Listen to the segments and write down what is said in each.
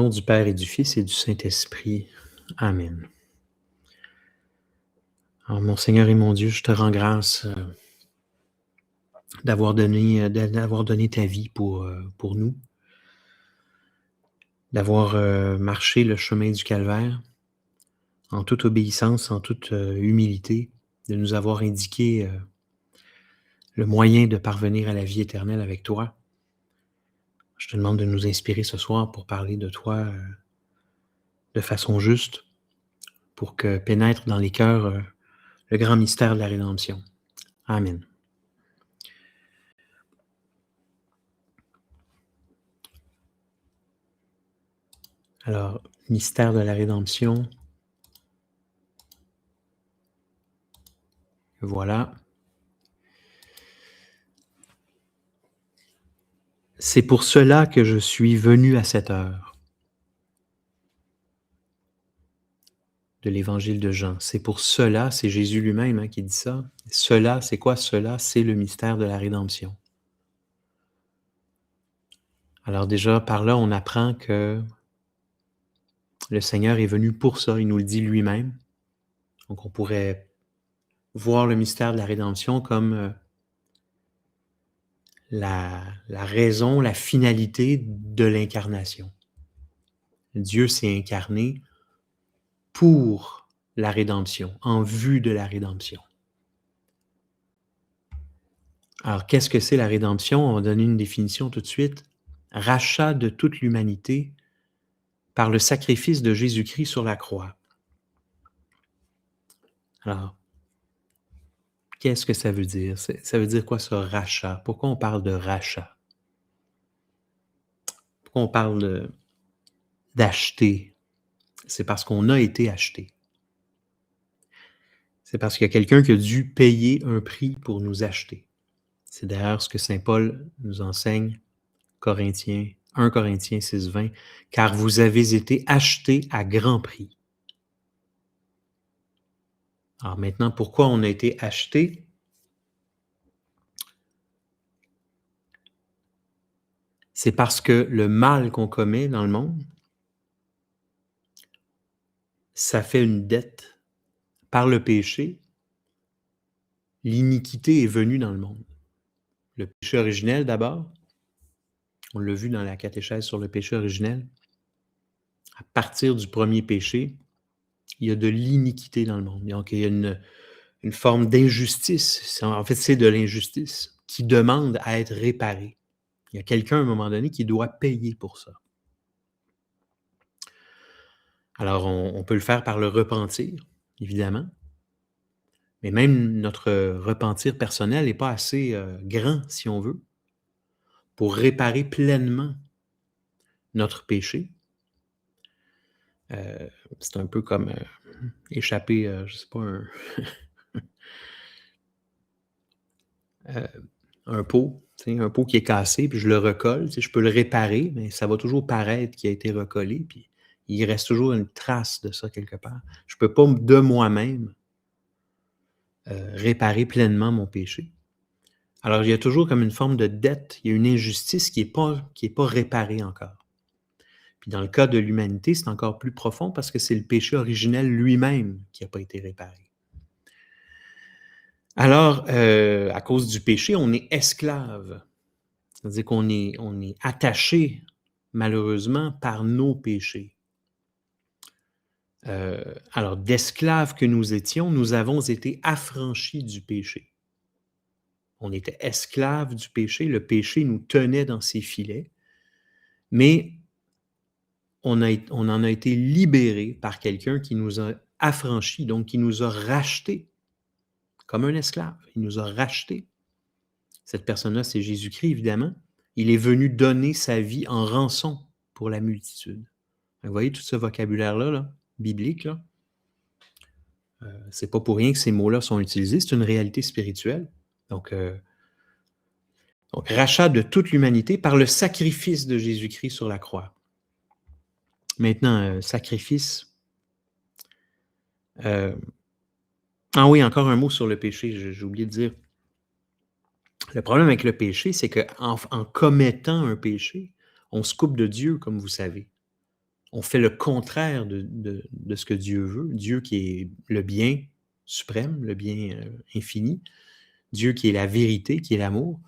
Au nom du Père et du Fils et du Saint-Esprit. Amen. Alors, mon Seigneur et mon Dieu, je te rends grâce d'avoir donné ta vie pour nous, d'avoir marché le chemin du calvaire en toute obéissance, en toute humilité, de nous avoir indiqué le moyen de parvenir à la vie éternelle avec toi. Je te demande de nous inspirer ce soir pour parler de toi de façon juste, pour que pénètre dans les cœurs le grand mystère de la rédemption. Amen. Alors, mystère de la rédemption. Voilà. C'est pour cela que je suis venu à cette heure. De l'évangile de Jean. C'est pour cela, c'est Jésus lui-même qui dit ça. Cela, c'est quoi cela? C'est le mystère de la rédemption. Alors déjà, par là, on apprend que le Seigneur est venu pour ça, il nous le dit lui-même. Donc on pourrait voir le mystère de la rédemption comme la raison, la finalité de l'incarnation. Dieu s'est incarné pour la rédemption, en vue de la rédemption. Alors, qu'est-ce que c'est la rédemption? On va donner une définition tout de suite. Rachat de toute l'humanité par le sacrifice de Jésus-Christ sur la croix. Alors, qu'est-ce que ça veut dire? Ça veut dire quoi, ce rachat? Pourquoi on parle de rachat? Pourquoi on parle d'acheter? C'est parce qu'on a été acheté. C'est parce qu'il y a quelqu'un qui a dû payer un prix pour nous acheter. C'est d'ailleurs ce que saint Paul nous enseigne, 1 Corinthiens 6, 20, « Car vous avez été achetés à grand prix. » Alors maintenant, pourquoi on a été acheté? C'est parce que le mal qu'on commet dans le monde, ça fait une dette. Par le péché, l'iniquité est venue dans le monde. Le péché originel d'abord, on l'a vu dans la catéchèse sur le péché originel. À partir du premier péché, il y a de l'iniquité dans le monde. Donc, il y a une forme d'injustice. En fait, c'est de l'injustice qui demande à être réparée. Il y a quelqu'un, à un moment donné, qui doit payer pour ça. Alors, on peut le faire par le repentir, évidemment. Mais même notre repentir personnel n'est pas assez grand, si on veut, pour réparer pleinement notre péché. C'est un peu comme échapper, je ne sais pas, un pot, un pot qui est cassé, puis je le recolle, je peux le réparer, mais ça va toujours paraître qu'il a été recollé, puis il reste toujours une trace de ça quelque part. Je ne peux pas de moi-même réparer pleinement mon péché. Alors, il y a toujours comme une forme de dette, il y a une injustice qui n'est pas réparée encore. Puis dans le cas de l'humanité, c'est encore plus profond parce que c'est le péché originel lui-même qui n'a pas été réparé. Alors, à cause du péché, on est esclave. C'est-à-dire qu'on est attaché, malheureusement, par nos péchés. Alors, d'esclaves que nous étions, nous avons été affranchis du péché. On était esclaves du péché, le péché nous tenait dans ses filets, mais on en a été libérés par quelqu'un qui nous a affranchis, donc qui nous a rachetés, comme un esclave. Il nous a rachetés. Cette personne-là, c'est Jésus-Christ, évidemment. Il est venu donner sa vie en rançon pour la multitude. Vous voyez tout ce vocabulaire-là, biblique, là? C'est pas pour rien que ces mots-là sont utilisés, c'est une réalité spirituelle. Donc, rachat de toute l'humanité par le sacrifice de Jésus-Christ sur la croix. Maintenant, sacrifice. Ah oui, encore un mot sur le péché, j'ai oublié de dire. Le problème avec le péché, c'est qu'en commettant un péché, on se coupe de Dieu, comme vous savez. On fait le contraire de ce que Dieu veut. Dieu qui est le bien suprême, le bien infini. Dieu qui est la vérité, qui est l'amour.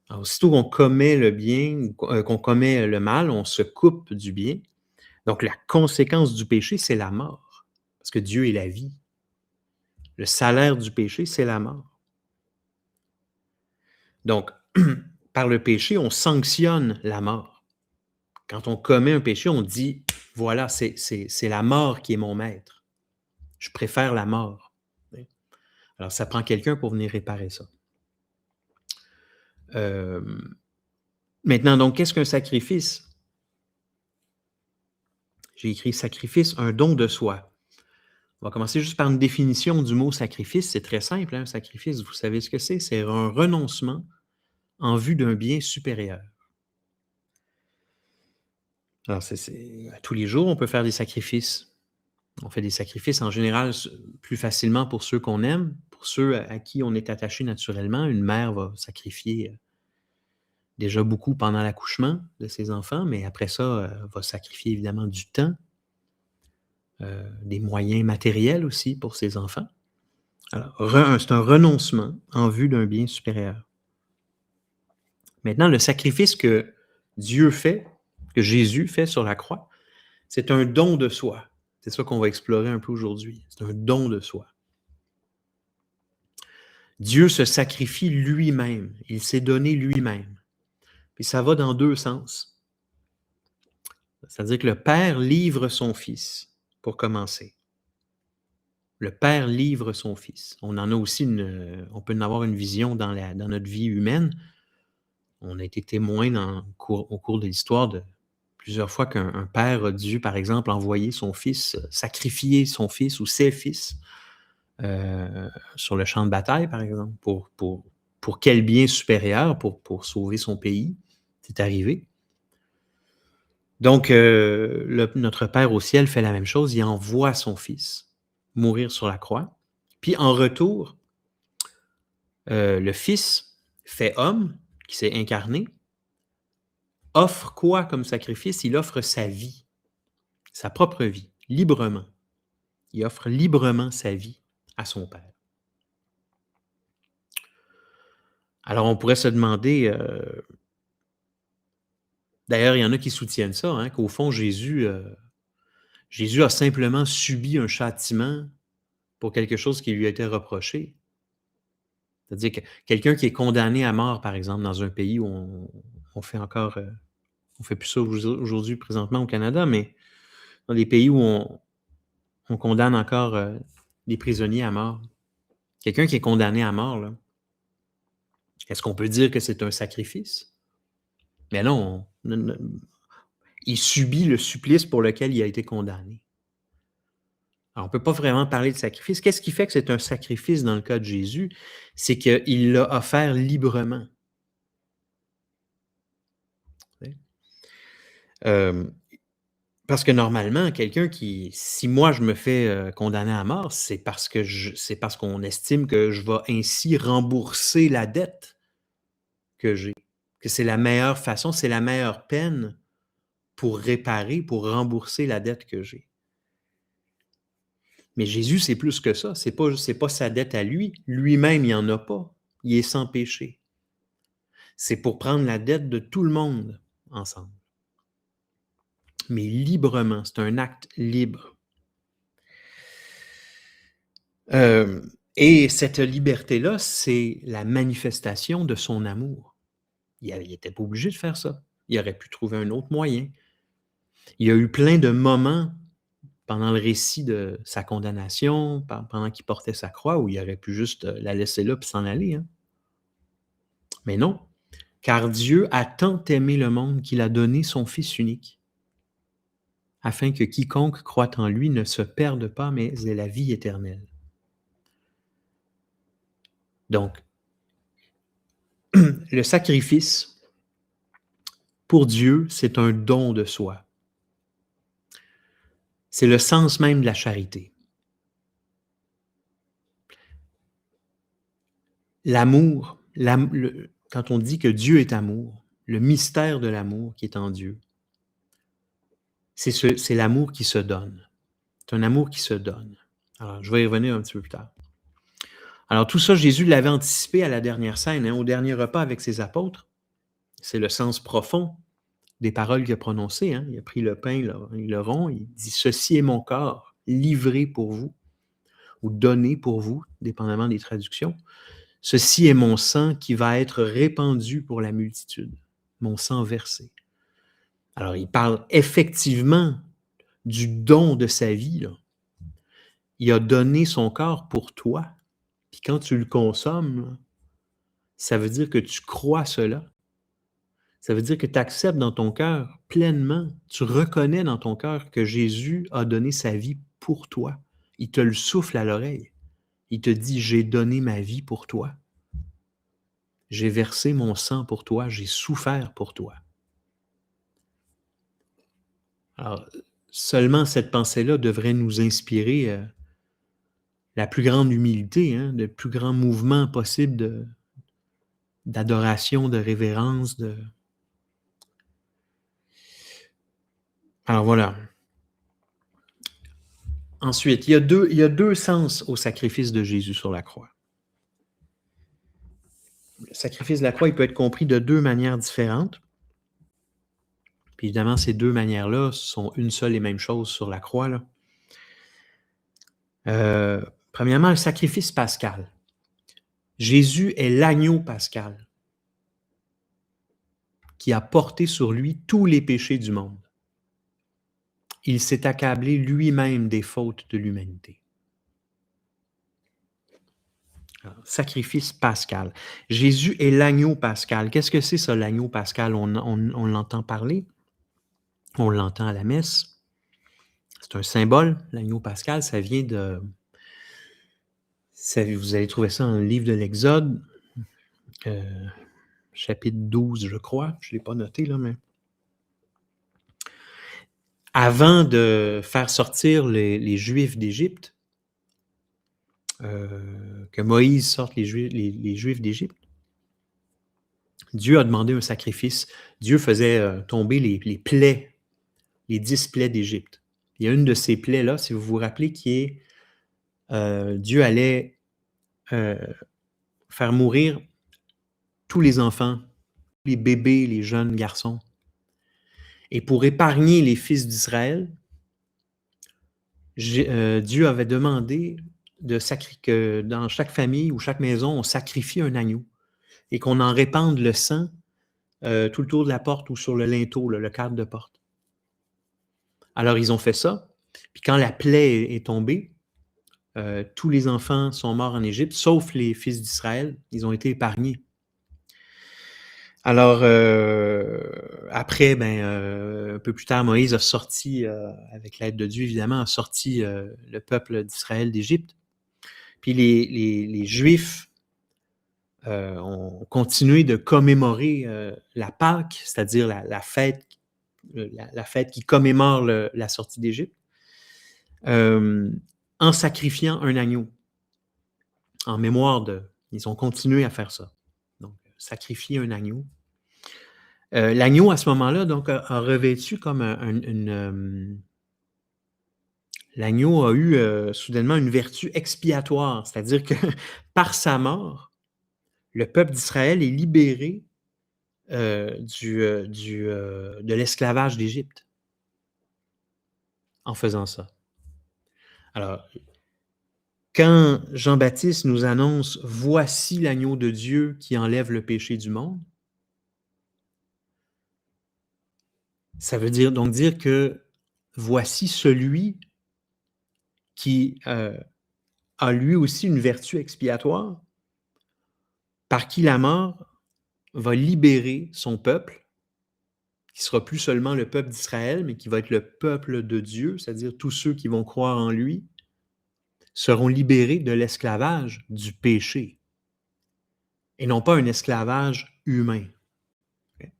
Alors, aussitôt qu'on commet le bien, qu'on commet le mal, on se coupe du bien. Donc, la conséquence du péché, c'est la mort. Parce que Dieu est la vie. Le salaire du péché, c'est la mort. Donc, par le péché, on sanctionne la mort. Quand on commet un péché, on dit, voilà, c'est la mort qui est mon maître. Je préfère la mort. Alors, ça prend quelqu'un pour venir réparer ça. Maintenant, donc, qu'est-ce qu'un sacrifice? J'ai écrit sacrifice, un don de soi. On va commencer juste par une définition du mot sacrifice. C'est très simple, hein, sacrifice, vous savez ce que c'est? C'est un renoncement en vue d'un bien supérieur. Alors, tous les jours, on peut faire des sacrifices. On fait des sacrifices en général plus facilement pour ceux qu'on aime, pour ceux à qui on est attaché naturellement. Une mère va sacrifier déjà beaucoup pendant l'accouchement de ses enfants, mais après ça, va sacrifier évidemment du temps, des moyens matériels aussi pour ses enfants. Alors, c'est un renoncement en vue d'un bien supérieur. Maintenant, le sacrifice que Dieu fait, que Jésus fait sur la croix, c'est un don de soi. C'est ça qu'on va explorer un peu aujourd'hui. C'est un don de soi. Dieu se sacrifie lui-même. Il s'est donné lui-même. Puis ça va dans deux sens. C'est-à-dire que le Père livre son Fils, pour commencer. Le Père livre son Fils. On en a aussi on peut en avoir une vision dans notre vie humaine. On a été témoin au cours de l'histoire de plusieurs fois qu'un père a dû, par exemple, envoyer son fils, sacrifier son fils ou ses fils sur le champ de bataille, par exemple, pour quel bien supérieur, pour sauver son pays. C'est arrivé. Donc, notre Père au ciel fait la même chose. Il envoie son Fils mourir sur la croix. Puis, en retour, le Fils fait homme, qui s'est incarné, offre quoi comme sacrifice? Il offre sa vie, sa propre vie, librement. Il offre librement sa vie à son Père. Alors, on pourrait se demander, d'ailleurs, il y en a qui soutiennent ça, hein, qu'au fond, Jésus a simplement subi un châtiment pour quelque chose qui lui a été reproché. C'est-à-dire que quelqu'un qui est condamné à mort, par exemple, dans un pays où on fait encore, on fait plus ça aujourd'hui présentement au Canada, mais dans des pays où on condamne encore des prisonniers à mort. Quelqu'un qui est condamné à mort, là, est-ce qu'on peut dire que c'est un sacrifice? Mais non, il subit le supplice pour lequel il a été condamné. Alors, on ne peut pas vraiment parler de sacrifice. Qu'est-ce qui fait que c'est un sacrifice dans le cas de Jésus? C'est qu'il l'a offert librement. Parce que normalement, si moi je me fais condamner à mort, c'est parce qu'on estime que je vais ainsi rembourser la dette que j'ai, que c'est la meilleure façon, c'est la meilleure peine pour réparer, pour rembourser la dette que j'ai. Mais Jésus, c'est plus que ça. C'est pas sa dette à lui. Lui-même, il n'y en a pas. Il est sans péché. C'est pour prendre la dette de tout le monde ensemble. Mais librement, c'est un acte libre. Et cette liberté-là, c'est la manifestation de son amour. Il n'était pas obligé de faire ça. Il aurait pu trouver un autre moyen. Il y a eu plein de moments pendant le récit de sa condamnation, pendant qu'il portait sa croix, où il aurait pu juste la laisser là et s'en aller. Hein. Mais non, car Dieu a tant aimé le monde qu'il a donné son Fils unique, afin que quiconque croit en lui ne se perde pas, mais ait la vie éternelle. Donc, le sacrifice, pour Dieu, c'est un don de soi. C'est le sens même de la charité. L'amour, quand on dit que Dieu est amour, le mystère de l'amour qui est en Dieu, c'est l'amour qui se donne. C'est un amour qui se donne. Alors, je vais y revenir un petit peu plus tard. Alors, tout ça, Jésus l'avait anticipé à la dernière scène, au dernier repas avec ses apôtres. C'est le sens profond des paroles qu'il a prononcées. Il a pris le pain, le rond, il dit « Ceci est mon corps, livré pour vous » ou « donné pour vous », dépendamment des traductions. « Ceci est mon sang qui va être répandu pour la multitude, mon sang versé. » Alors, il parle effectivement du don de sa vie, là. Il a donné son corps pour toi. Puis quand tu le consommes, là, ça veut dire que tu crois cela. Ça veut dire que tu acceptes dans ton cœur pleinement, tu reconnais dans ton cœur que Jésus a donné sa vie pour toi. Il te le souffle à l'oreille. Il te dit « J'ai donné ma vie pour toi. J'ai versé mon sang pour toi. J'ai souffert pour toi. » Alors, seulement cette pensée-là devrait nous inspirer la plus grande humilité, le plus grand mouvement possible d'adoration, de révérence. Alors voilà. Ensuite, il y a deux sens au sacrifice de Jésus sur la croix. Le sacrifice de la croix, il peut être compris de deux manières différentes. Puis évidemment, ces deux manières-là sont une seule et même chose sur la croix, là. Premièrement, le sacrifice pascal. Jésus est l'agneau pascal qui a porté sur lui tous les péchés du monde. Il s'est accablé lui-même des fautes de l'humanité. Alors, sacrifice pascal. Jésus est l'agneau pascal. Qu'est-ce que c'est ça, l'agneau pascal? On l'entend parler, on l'entend à la messe. C'est un symbole, l'agneau pascal, ça vient de... vous allez trouver ça dans le livre de l'Exode, chapitre 12, je crois. Je ne l'ai pas noté, là, mais... Avant de faire sortir les Juifs d'Égypte, que Moïse sorte les Juifs d'Égypte, Dieu a demandé un sacrifice. Dieu faisait tomber les plaies, les 10 plaies d'Égypte. Il y a une de ces plaies-là, si vous vous rappelez, qui est Dieu allait faire mourir tous les enfants, les bébés, les jeunes garçons. Et pour épargner les fils d'Israël, Dieu avait demandé que dans chaque famille ou chaque maison, on sacrifie un agneau et qu'on en répande le sang tout le tour de la porte ou sur le linteau, le cadre de porte. Alors, ils ont fait ça. Puis quand la plaie est tombée, tous les enfants sont morts en Égypte, sauf les fils d'Israël. Ils ont été épargnés. Alors, après, un peu plus tard, Moïse a sorti, avec l'aide de Dieu évidemment, a sorti le peuple d'Israël d'Égypte. Puis les Juifs ont continué de commémorer la Pâque, c'est-à-dire la fête qui commémore la sortie d'Égypte, en sacrifiant un agneau, en mémoire de... Ils ont continué à faire ça. Donc, sacrifier un agneau. L'agneau, à ce moment-là, donc, a revêtu comme l'agneau a eu soudainement une vertu expiatoire, c'est-à-dire que par sa mort, le peuple d'Israël est libéré de l'esclavage d'Égypte en faisant ça. Alors, quand Jean-Baptiste nous annonce « Voici l'agneau de Dieu qui enlève le péché du monde », ça veut dire que voici celui qui a lui aussi une vertu expiatoire, par qui la mort va libérer son peuple, qui ne sera plus seulement le peuple d'Israël, mais qui va être le peuple de Dieu, c'est-à-dire tous ceux qui vont croire en lui, seront libérés de l'esclavage du péché, et non pas un esclavage humain. Okay?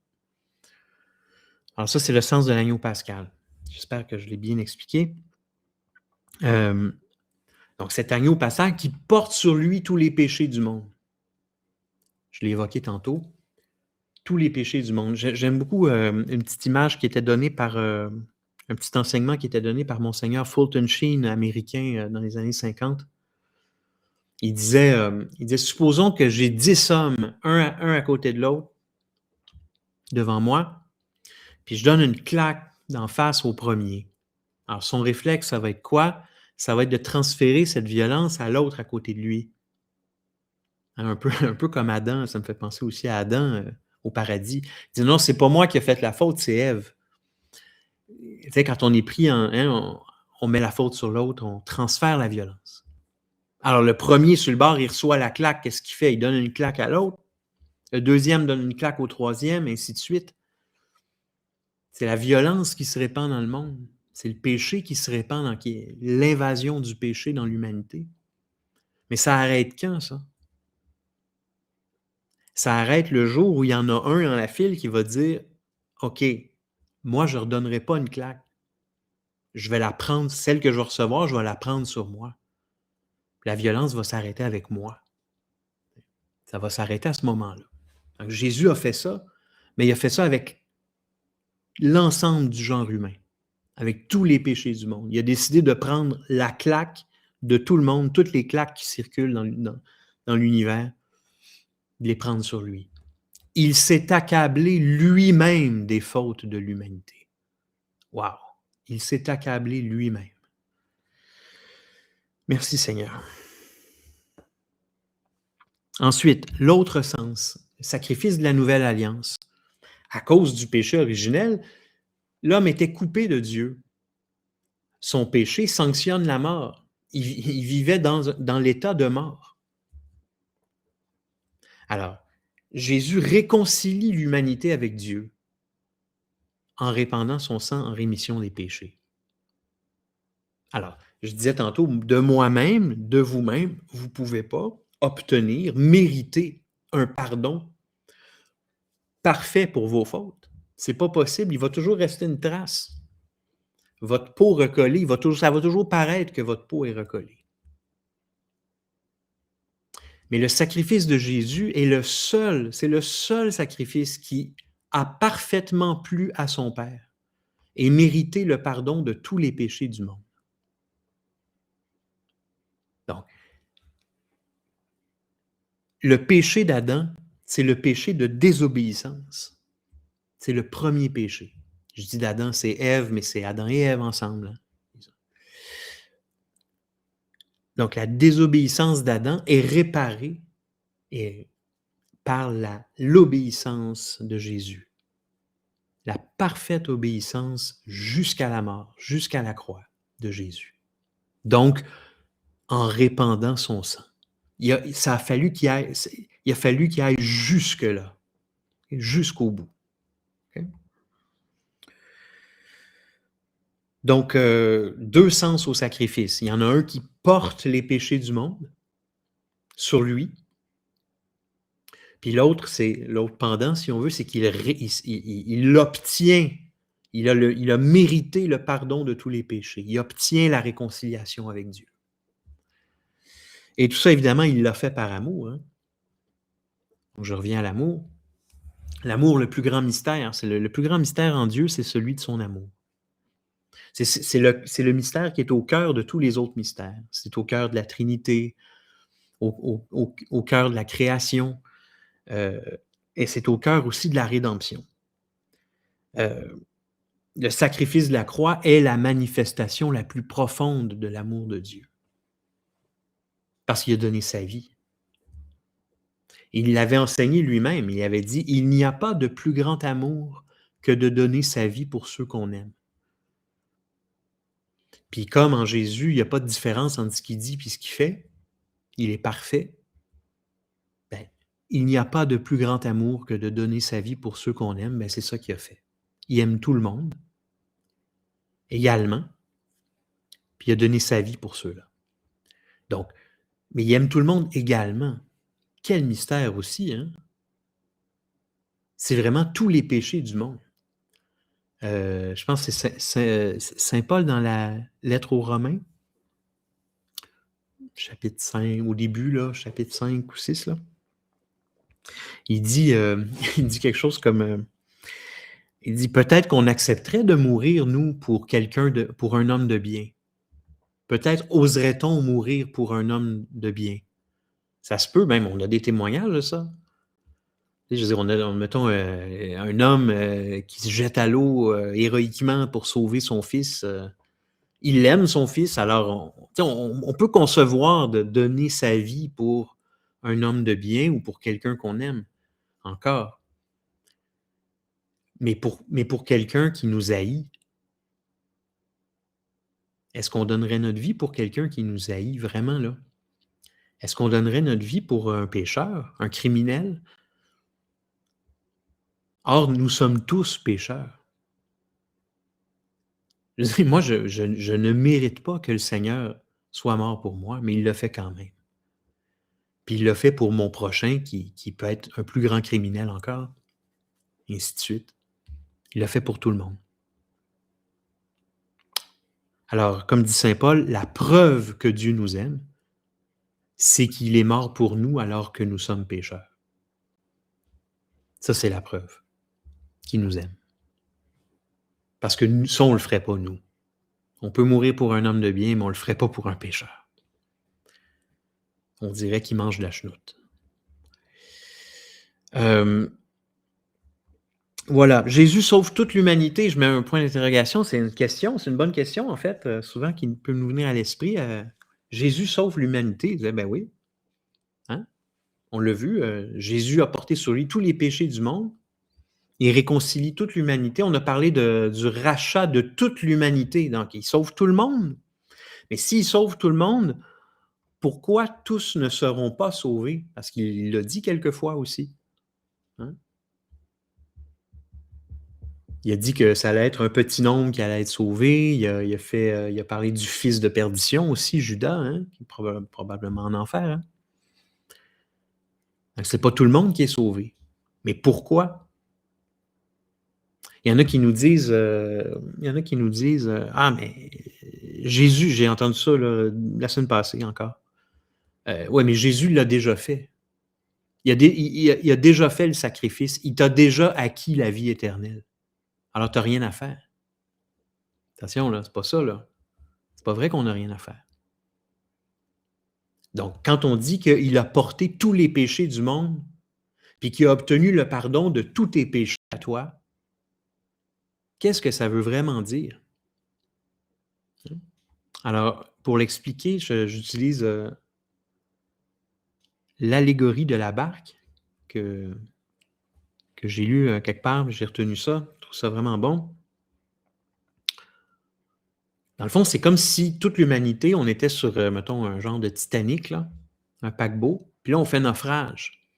Alors ça, c'est le sens de l'agneau pascal. J'espère que je l'ai bien expliqué. Donc cet agneau pascal qui porte sur lui tous les péchés du monde. Je l'ai évoqué tantôt. Tous les péchés du monde. J'aime beaucoup une petite image qui était donnée par Un petit enseignement qui était donné par monseigneur Fulton Sheen, américain, dans les années 50. Il disait: «Supposons que j'ai 10 hommes, un à côté de l'autre, devant moi, puis je donne une claque d'en face au premier. Alors son réflexe, ça va être quoi? Ça va être de transférer cette violence à l'autre à côté de lui. Hein, un peu comme Adam, ça me fait penser aussi à Adam, au paradis. Il dit: «Non, c'est pas moi qui ai fait la faute, c'est Ève». Tu sais, quand on est pris on met la faute sur l'autre, on transfère la violence. Alors le premier sur le bord, il reçoit la claque, qu'est-ce qu'il fait? Il donne une claque à l'autre. Le deuxième donne une claque au troisième, ainsi de suite. C'est la violence qui se répand dans le monde. C'est le péché qui se répand, l'invasion du péché dans l'humanité. Mais ça arrête quand, ça? Ça arrête le jour où il y en a un dans la file qui va dire: «OK, moi, je ne redonnerai pas une claque. Je vais la prendre, celle que je vais recevoir, je vais la prendre sur moi. La violence va s'arrêter avec moi». Ça va s'arrêter à ce moment-là. Donc Jésus a fait ça, mais il a fait ça avec l'ensemble du genre humain, avec tous les péchés du monde. Il a décidé de prendre la claque de tout le monde, toutes les claques qui circulent dans l'univers, de les prendre sur lui. Il s'est accablé lui-même des fautes de l'humanité. Wow! Il s'est accablé lui-même. Merci Seigneur. Ensuite, l'autre sens, le sacrifice de la nouvelle alliance. À cause du péché originel, l'homme était coupé de Dieu. Son péché sanctionne la mort. Il vivait dans l'état de mort. Alors, Jésus réconcilie l'humanité avec Dieu en répandant son sang en rémission des péchés. Alors, je disais tantôt, de moi-même, de vous-même, vous ne pouvez pas obtenir, mériter un pardon parfait pour vos fautes. C'est pas possible, il va toujours rester une trace. Votre peau recollée, ça va toujours paraître que votre peau est recollée. Mais le sacrifice de Jésus c'est le seul sacrifice qui a parfaitement plu à son Père et mérité le pardon de tous les péchés du monde. Donc, le péché d'Adam, c'est le péché de désobéissance. C'est le premier péché. Je dis d'Adam, c'est Ève, mais c'est Adam et Ève ensemble. Hein. Donc, la désobéissance d'Adam est réparée par l'obéissance de Jésus. La parfaite obéissance jusqu'à la mort, jusqu'à la croix de Jésus. Donc, en répandant son sang. Il a fallu qu'il aille jusque-là, jusqu'au bout. Okay? Donc, deux sens au sacrifice. Il y en a un qui porte les péchés du monde sur lui, puis l'autre pendant, si on veut, c'est qu'il obtient, il a mérité le pardon de tous les péchés. Il obtient la réconciliation avec Dieu. Et tout ça, évidemment, il l'a fait par amour. Hein? Donc, je reviens à l'amour. L'amour, le plus grand mystère, c'est le plus grand mystère en Dieu, c'est celui de son amour. C'est le mystère qui est au cœur de tous les autres mystères. C'est au cœur de la Trinité, au cœur de la création, et c'est au cœur aussi de la rédemption. Le sacrifice de la croix est la manifestation la plus profonde de l'amour de Dieu. Parce qu'il a donné sa vie. Il l'avait enseigné lui-même. Il avait dit, il n'y a pas de plus grand amour que de donner sa vie pour ceux qu'on aime. Puis comme en Jésus, il n'y a pas de différence entre ce qu'il dit et ce qu'il fait, il est parfait, ben, il n'y a pas de plus grand amour que de donner sa vie pour ceux qu'on aime, ben, c'est ça qu'il a fait. Il aime tout le monde, également, puis il a donné sa vie pour ceux-là. Donc, mais il aime tout le monde également. Quel mystère aussi, hein? C'est vraiment tous les péchés du monde. Je pense que c'est Saint Paul dans la lettre aux Romains, chapitre 5, au début, là, chapitre 5 ou 6, là. Il dit quelque chose comme Il dit: «Peut-être qu'on accepterait de mourir, nous, pour un homme de bien. Peut-être oserait-on mourir pour un homme de bien». Ça se peut même, on a des témoignages de ça. Tu sais, je veux dire, mettons, un homme, qui se jette à l'eau, héroïquement pour sauver son fils, il aime son fils, alors tu sais, on peut concevoir de donner sa vie pour un homme de bien ou pour quelqu'un qu'on aime, encore. Mais pour quelqu'un qui nous haït, est-ce qu'on donnerait notre vie pour quelqu'un qui nous haït vraiment, là? Est-ce qu'on donnerait notre vie pour un pécheur, un criminel? Or, nous sommes tous pécheurs. Je veux dire, moi, je ne mérite pas que le Seigneur soit mort pour moi, mais il l'a fait quand même. Puis il l'a fait pour mon prochain qui peut être un plus grand criminel encore, et ainsi de suite. Il l'a fait pour tout le monde. Alors, comme dit saint Paul, la preuve que Dieu nous aime, c'est qu'il est mort pour nous alors que nous sommes pécheurs. Ça, c'est la preuve qu'il nous aime. Parce que ça, on ne le ferait pas, nous. On peut mourir pour un homme de bien, mais on ne le ferait pas pour un pécheur. On dirait qu'il mange de la chenoute. Voilà, Jésus sauve toute l'humanité. Je mets un point d'interrogation. C'est une question, c'est une bonne question, en fait, souvent qui peut nous venir à l'esprit. Jésus sauve l'humanité. Ben oui. Hein? On l'a vu, Jésus a porté sur lui tous les péchés du monde. Il réconcilie toute l'humanité. On a parlé du rachat de toute l'humanité. Donc, il sauve tout le monde. Mais s'il sauve tout le monde, pourquoi tous ne seront pas sauvés? Parce qu'il l'a dit quelquefois aussi. Hein? Il a dit que ça allait être un petit nombre qui allait être sauvé. Il a parlé du fils de perdition aussi, Judas, hein, qui est probablement en enfer. Hein? Donc, c'est pas tout le monde qui est sauvé. Mais pourquoi? Il y en a qui nous disent, ah, mais Jésus, j'ai entendu ça là, la semaine passée encore. Oui, mais Jésus l'a déjà fait. Il a déjà fait le sacrifice. Il t'a déjà acquis la vie éternelle. Alors, tu n'as rien à faire. Attention, là, c'est pas ça, là. C'est pas vrai qu'on n'a rien à faire. Donc, quand on dit qu'il a porté tous les péchés du monde, puis qu'il a obtenu le pardon de tous tes péchés à toi, qu'est-ce que ça veut vraiment dire? Alors, pour l'expliquer, j'utilise l'allégorie de la barque que j'ai lu quelque part, j'ai retenu ça, je trouve ça vraiment bon. Dans le fond, c'est comme si toute l'humanité, on était sur, mettons, un genre de Titanic, là, un paquebot, puis là, on fait naufrage.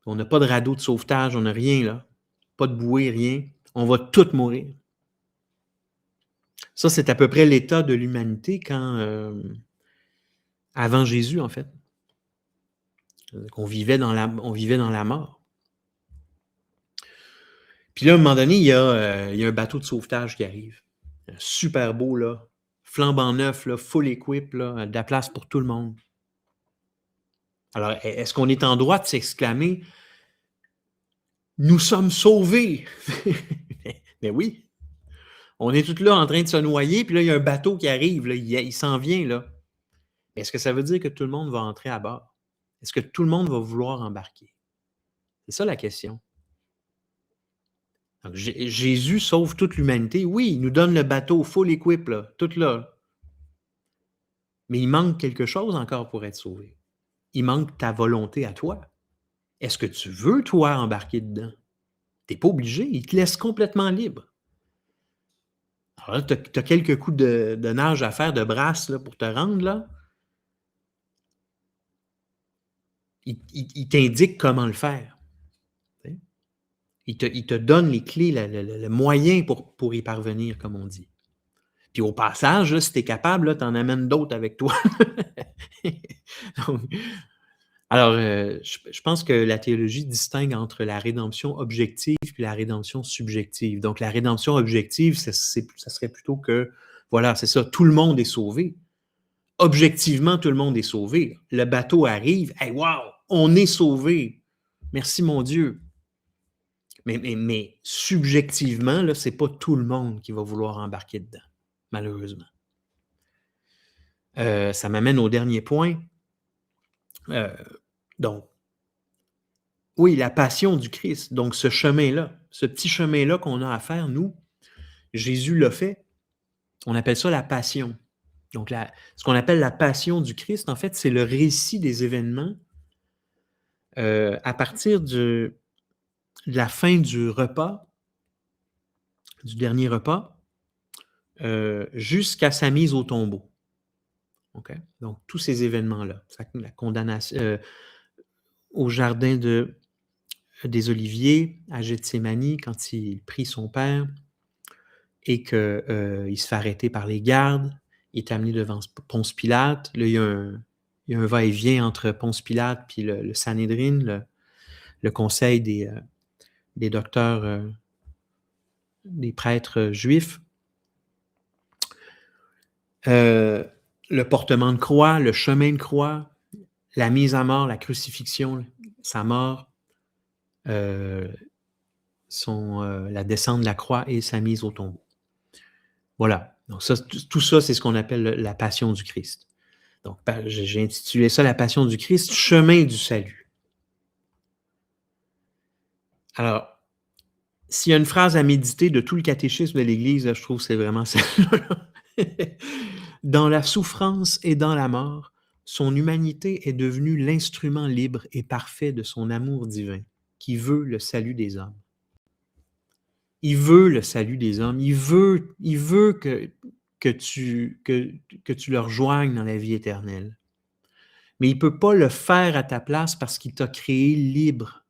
On n'a pas de radeau de sauvetage, on n'a rien, là. Pas de bouée, rien. On va tous mourir. Ça, c'est à peu près l'état de l'humanité avant Jésus, en fait. On vivait dans la mort. Puis là, à un moment donné, il y a un bateau de sauvetage qui arrive. Super beau, là, flambant neuf, là, full equip, là, de la place pour tout le monde. Alors, est-ce qu'on est en droit de s'exclamer « Nous sommes sauvés! » Mais oui, on est tous là en train de se noyer, puis là, il y a un bateau qui arrive, là, il s'en vient, là. Mais est-ce que ça veut dire que tout le monde va entrer à bord? Est-ce que tout le monde va vouloir embarquer? C'est ça la question. Donc, Jésus sauve toute l'humanité. Oui, il nous donne le bateau full equip, là, tout là. Mais il manque quelque chose encore pour être sauvé. Il manque ta volonté à toi. Est-ce que tu veux, toi, embarquer dedans? Tu n'es pas obligé. Il te laisse complètement libre. Alors là, tu as quelques coups de nage à faire, de brasse là, pour te rendre là. Il t'indique comment le faire. Il te donne les clés, le moyen pour y parvenir, comme on dit. Puis au passage, là, si tu es capable, tu en amènes d'autres avec toi. Donc, alors, je pense que la théologie distingue entre la rédemption objective et la rédemption subjective. Donc, la rédemption objective, ça serait plutôt que, voilà, c'est ça, tout le monde est sauvé. Objectivement, tout le monde est sauvé. Le bateau arrive, hey, wow, on est sauvé. Merci mon Dieu. Mais subjectivement, là, c'est pas tout le monde qui va vouloir embarquer dedans, malheureusement. Ça m'amène au dernier point. Donc, oui, la passion du Christ. Donc, ce chemin-là, ce petit chemin-là qu'on a à faire, nous, Jésus l'a fait. On appelle ça la passion. Donc, ce qu'on appelle la passion du Christ, en fait, c'est le récit des événements à partir de la fin du repas, du dernier repas, jusqu'à sa mise au tombeau. OK? Donc, tous ces événements-là, la condamnation au jardin des Oliviers, à Gethsémani, quand il prie son père et qu'il se fait arrêter par les gardes, il est amené devant Ponce Pilate. Là, il y a un va-et-vient entre Ponce Pilate puis le Sanhédrin, le conseil des docteurs, des prêtres juifs. Le portement de croix, le chemin de croix, la mise à mort, la crucifixion, sa mort, la descente de la croix et sa mise au tombeau. Voilà. Donc ça, tout ça, c'est ce qu'on appelle la passion du Christ. Donc, j'ai intitulé ça la passion du Christ, chemin du salut. Alors, s'il y a une phrase à méditer de tout le catéchisme de l'Église, là, je trouve que c'est vraiment celle-là. Dans la souffrance et dans la mort, son humanité est devenue l'instrument libre et parfait de son amour divin, qui veut le salut des hommes. Il veut le salut des hommes. Il veut que tu le rejoignes dans la vie éternelle. Mais il ne peut pas le faire à ta place parce qu'il t'a créé libre.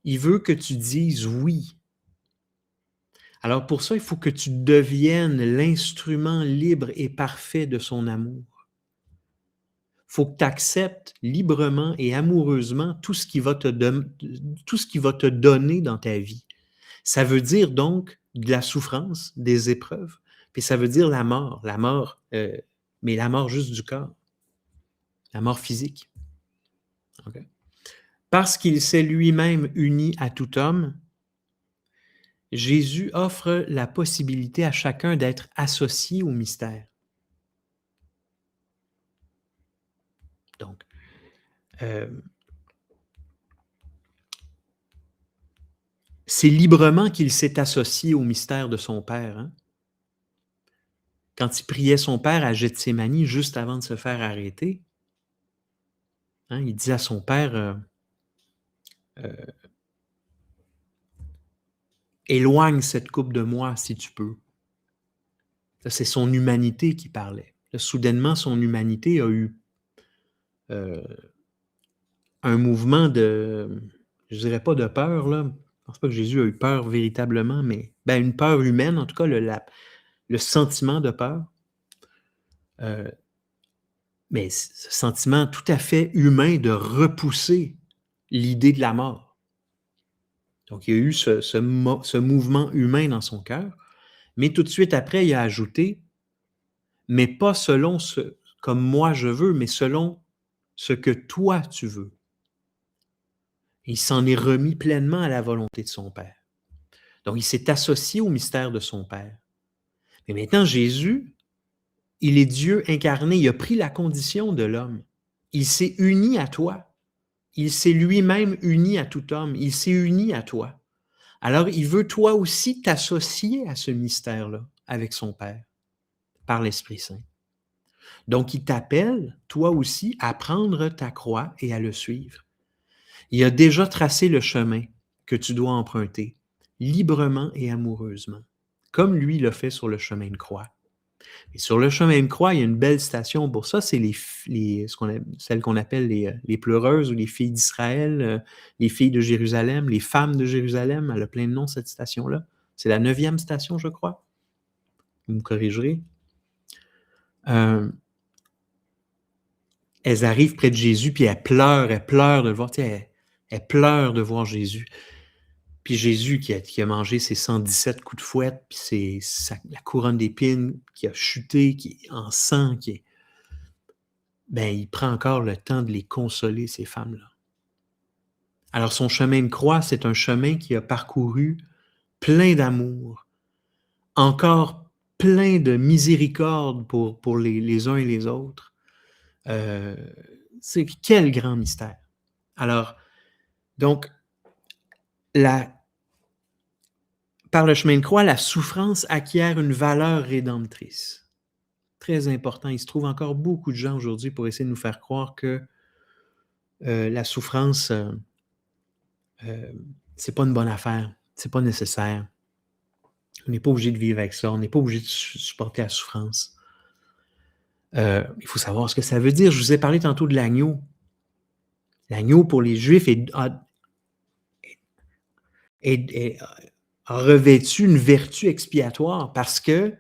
Il veut que tu dises oui. Alors pour ça, il faut que tu deviennes l'instrument libre et parfait de son amour. Il faut que tu acceptes librement et amoureusement tout ce qui va te donner dans ta vie. Ça veut dire donc de la souffrance, des épreuves, puis ça veut dire la mort, mais la mort juste du corps, la mort physique. Okay? Parce qu'il s'est lui-même uni à tout homme, Jésus offre la possibilité à chacun d'être associé au mystère. Donc, c'est librement qu'il s'est associé au mystère de son Père. Hein? Quand il priait son Père à Gethsémani, juste avant de se faire arrêter, hein, il dit à son Père, éloigne cette coupe de moi si tu peux. Ça, c'est son humanité qui parlait. Là, soudainement, son humanité a eu un mouvement de, je dirais pas de peur, là. Je pense pas que Jésus a eu peur véritablement, mais une peur humaine, en tout cas, le sentiment de peur. Mais ce sentiment tout à fait humain de repousser l'idée de la mort. Donc, il y a eu ce mouvement humain dans son cœur, mais tout de suite après, il a ajouté, mais pas selon comme moi je veux, mais selon ce que toi tu veux. Il s'en est remis pleinement à la volonté de son Père. Donc, il s'est associé au mystère de son Père. Mais maintenant, Jésus, il est Dieu incarné. Il a pris la condition de l'homme. Il s'est uni à toi. Il s'est lui-même uni à tout homme. Il s'est uni à toi. Alors, il veut toi aussi t'associer à ce mystère-là avec son Père, par l'Esprit Saint. Donc, il t'appelle, toi aussi, à prendre ta croix et à le suivre. Il a déjà tracé le chemin que tu dois emprunter, librement et amoureusement, comme lui l'a fait sur le chemin de croix. Et sur le chemin de croix, il y a une belle station pour ça, c'est celles qu'on appelle les pleureuses ou les filles d'Israël, les filles de Jérusalem, les femmes de Jérusalem, elle a plein de noms, cette station-là. C'est la 9e station, je crois. Vous me corrigerez. Elles arrivent près de Jésus, puis elles pleurent de le voir. Tu sais, elles pleurent de voir Jésus. Puis Jésus qui a mangé ses 117 coups de fouette, puis la couronne d'épines qui a chuté, qui est en sang, il prend encore le temps de les consoler, ces femmes-là. Alors son chemin de croix, c'est un chemin qu'il a parcouru plein d'amour, encore plein de miséricorde pour les uns et les autres. Euh, c'est quel grand mystère. Alors, donc, par le chemin de croix, la souffrance acquiert une valeur rédemptrice. Très important. Il se trouve encore beaucoup de gens aujourd'hui pour essayer de nous faire croire que la souffrance, c'est pas une bonne affaire, c'est pas nécessaire. On n'est pas obligé de vivre avec ça, on n'est pas obligé de supporter la souffrance. Il faut savoir ce que ça veut dire. Je vous ai parlé tantôt de l'agneau. L'agneau, pour les Juifs, a revêtu une vertu expiatoire parce que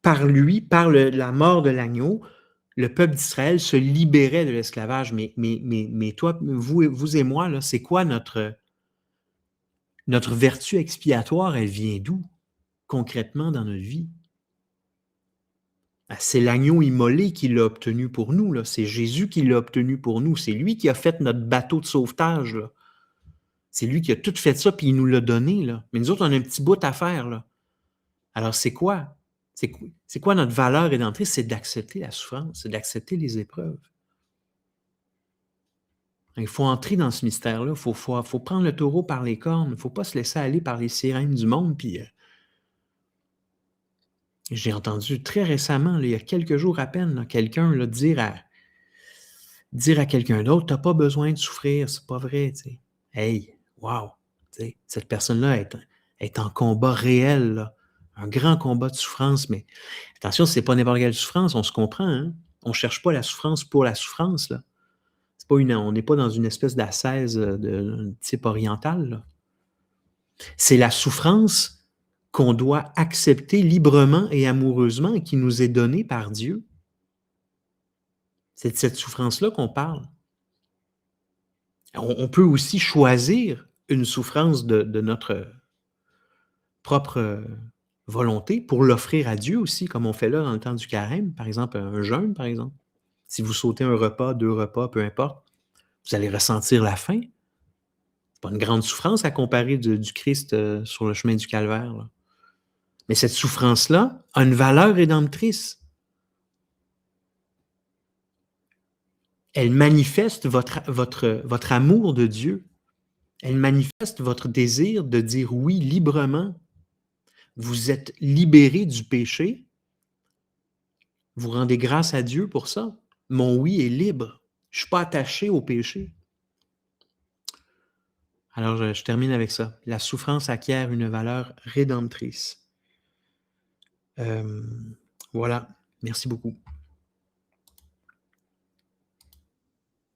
par lui, par la mort de l'agneau, le peuple d'Israël se libérait de l'esclavage. Mais toi, vous et moi, là, c'est quoi notre vertu expiatoire? Elle vient d'où, concrètement, dans notre vie? C'est l'agneau immolé qui l'a obtenu pour nous. Là. C'est Jésus qui l'a obtenu pour nous. C'est lui qui a fait notre bateau de sauvetage. Là. C'est lui qui a tout fait ça, puis il nous l'a donné. Là. Mais nous autres, on a un petit bout à faire. Là. Alors, c'est quoi? C'est quoi notre valeur rédemptrice? C'est d'accepter la souffrance, c'est d'accepter les épreuves. Il faut entrer dans ce mystère-là. Il faut prendre le taureau par les cornes. Il ne faut pas se laisser aller par les sirènes du monde. Puis, j'ai entendu très récemment, là, il y a quelques jours à peine, là, quelqu'un là, dire à quelqu'un d'autre, tu n'as pas besoin de souffrir, c'est pas vrai. T'sais. Hey, wow! T'sais, cette personne-là est en combat réel, là, un grand combat de souffrance, mais attention, ce n'est pas n'importe quelle souffrance, on se comprend. Hein? On ne cherche pas la souffrance pour la souffrance. Là. On n'est pas dans une espèce d'ascèse de type oriental. Là. C'est la souffrance qu'on doit accepter librement et amoureusement et qui nous est donnée par Dieu. C'est de cette souffrance-là qu'on parle. On peut aussi choisir une souffrance de notre propre volonté pour l'offrir à Dieu aussi, comme on fait là dans le temps du carême, par exemple, un jeûne, par exemple. Si vous sautez un repas, 2 repas, peu importe, vous allez ressentir la faim. C'est pas une grande souffrance à comparer du Christ sur le chemin du calvaire. Là. Mais cette souffrance-là a une valeur rédemptrice. Elle manifeste votre amour de Dieu. Elle manifeste votre désir de dire oui librement. Vous êtes libéré du péché. Vous rendez grâce à Dieu pour ça. Mon oui est libre. Je ne suis pas attaché au péché. Alors, je termine avec ça. La souffrance acquiert une valeur rédemptrice. Voilà. Merci beaucoup.